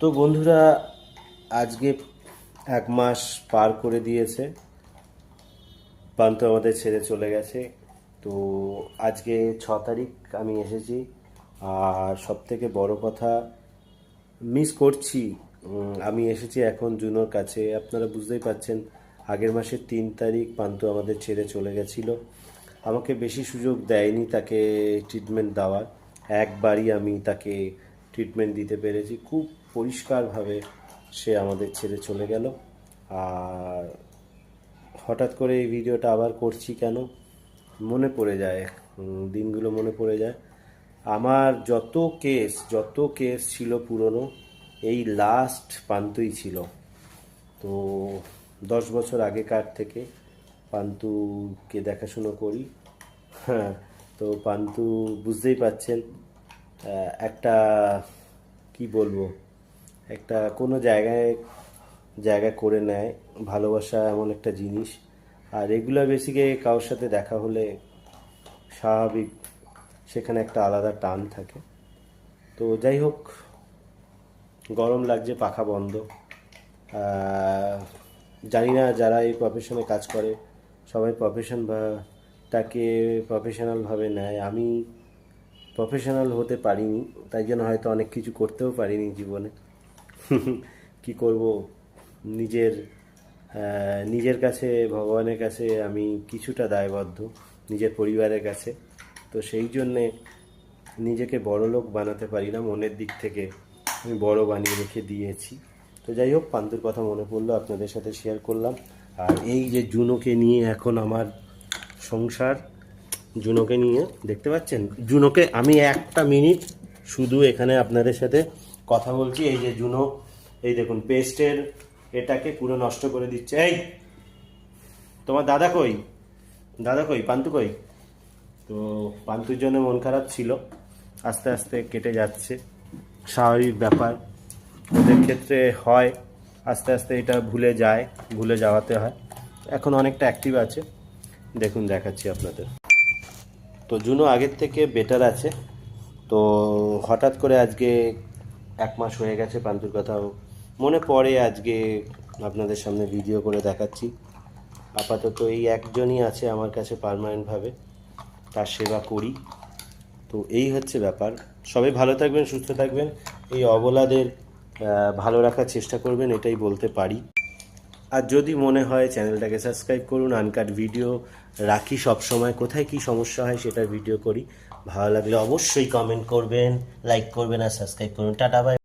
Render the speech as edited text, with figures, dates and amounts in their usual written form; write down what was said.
তো বন্ধুরা, আজকে 1 মাস পার করে দিয়েছে, পান্তু আমাদের ছেড়ে চলে গেছে। তো আজকে 6 তারিখ আমি এসেছি। আর সব থেকে বড় কথা, মিস করছি। আমি এসেছি এখন জুনোর কাছে। আপনারা বুঝতেই পারছেন, আগের মাসের 3 তারিখ পান্তু আমাদের ছেড়ে চলে গেছিলো। আমাকে বেশি সুযোগ দেয়নি তাকে ট্রিটমেন্ট দেওয়ার। একবারই আমি তাকে ট্রিটমেন্ট দিতে পেরেছি। খুব পরিষ্কারভাবে সে আমাদের ছেড়ে চলে গেল। আর হঠাৎ করে এই ভিডিওটা আবার করছি কেন, মনে পড়ে যায়, দিনগুলো মনে পড়ে যায়। আমার যত কেস ছিল পুরনো, এই লাস্ট পান্তুই ছিল। তো 10 বছর আগেকার থেকে পান্তুকে দেখাশুনো করি। হ্যাঁ, তো পান্তু বুঝতেই পাচ্ছেন, একটা কি বলবো, একটা কোনো জায়গা করে নেয়। ভালোবাসা এমন একটা জিনিস। আর রেগুলার বেসিকে কারোর সাথে দেখা হলে স্বাভাবিক সেখানে একটা আলাদা টান থাকে। তো যাই হোক, গরম লাগছে, পাখা বন্ধ। জানি না যারা এই প্রফেশনে কাজ করে সবাই তাকে প্রফেশনালভাবে নেয়। আমি প্রফেশনাল হতে পারিনি, তাই জন্য হয়তো অনেক কিছু করতেও পারিনি জীবনে। কি করব, নিজের নিজের কাছে, ভগবানের কাছে আমি কিছুটা দায়বদ্ধ, নিজের পরিবারের কাছে। তো সেই জন্যে নিজেকে বড়লোক বানাতে পারি না, মনের দিক থেকে আমি বড় বানিয়ে রেখে দিয়েছি। তো যাই হোক, পান্তুর কথা মনে পড়লো, আপনাদের সাথে শেয়ার করলাম। আর এই যে জুনোকে নিয়ে এখন আমার সংসার, জুনোকে নিয়ে দেখতে পাচ্ছেন, জুনোকে আমি একটা মিনিট শুধু এখানে আপনাদের সাথে কথা বলছি। এই যে জুনো, এই দেখুন পেস্টের এটাকে পুরো নষ্ট করে দিচ্ছে। এই তোমার দাদা কই, পান্তু কই? তো পান্তুর জন্য মন খারাপ ছিল, আস্তে আস্তে কেটে যাচ্ছে, স্বাভাবিক ব্যাপার, ওদের ক্ষেত্রে হয়। আস্তে আস্তে এটা ভুলে যাওয়াতে হয়। এখন অনেকটা অ্যাক্টিভ আছে, দেখুন দেখাচ্ছি আপনাদের। তো জুনো আগের থেকে বেটার আছে। তো হঠাৎ করে আজকে 1 মাস হয়ে গেছে, পান্তুর কথাও মনে পড়ে। আজকে আপনাদের সামনে ভিডিও করে দেখাচ্ছি। আপাতত এই একজনই আছে আমার কাছে পার্মানেন্টভাবে, তার সেবা করি। তো এই হচ্ছে ব্যাপার। সবাই ভালো থাকবেন, সুস্থ থাকবেন, এই অবলাদের ভালো রাখার চেষ্টা করবেন, এটাই বলতে পারি। আর যদি মনে হয় চ্যানেলটাকে সাবস্ক্রাইব করুন। আনকাট ভিডিও রাখি সব সময়, কোথায় কি সমস্যা হয় সেটার ভিডিও করি। ভালো লাগলে অবশ্যই কমেন্ট করবেন, লাইক করবেন আর সাবস্ক্রাইব করুন। Ta-ta, by.